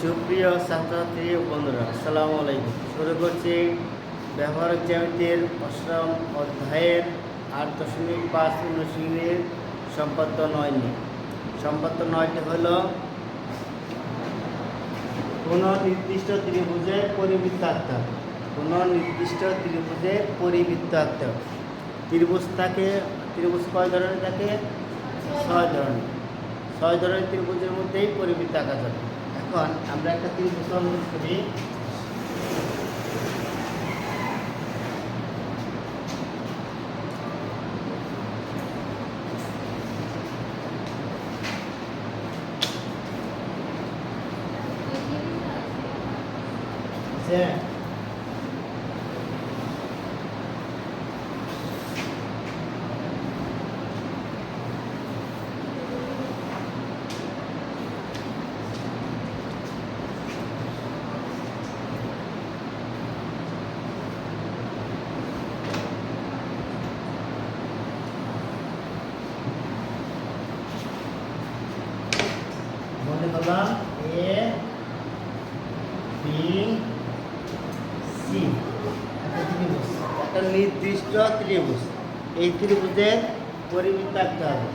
সুপ্রিয় ছাত্রছাত্রী বন্ধুরা, আসসালামু আলাইকুম। শুরু করছি ব্যবহারিক জ্যামিতির অষ্টম অধ্যায়ের 8.5 অনুশীলনীর সম্পাদ্য 9 নিয়ে। সম্পাদ্য 9টি হল কোনো নির্দিষ্ট ত্রিভুজের পরিবৃত্ত আঁকতে হবে। কোনো নির্দিষ্ট ত্রিভুজের পরিবৃত্ত আঁকতে হবে। ত্রিভুজ কয় ধরনের থাকে? 6 ধরনের। 6 ধরনের ত্রিভুজের মধ্যেই পরিবৃত্ত আঁকা যাবে। এখন আমরা একটা ত্রিভুজ অঙ্কন করি। মনে করলাম এ বি সি একটা নির্দিষ্ট ত্রিভুজ। এই ত্রিভুজের পরিবৃত্ত আঁকতে হবে।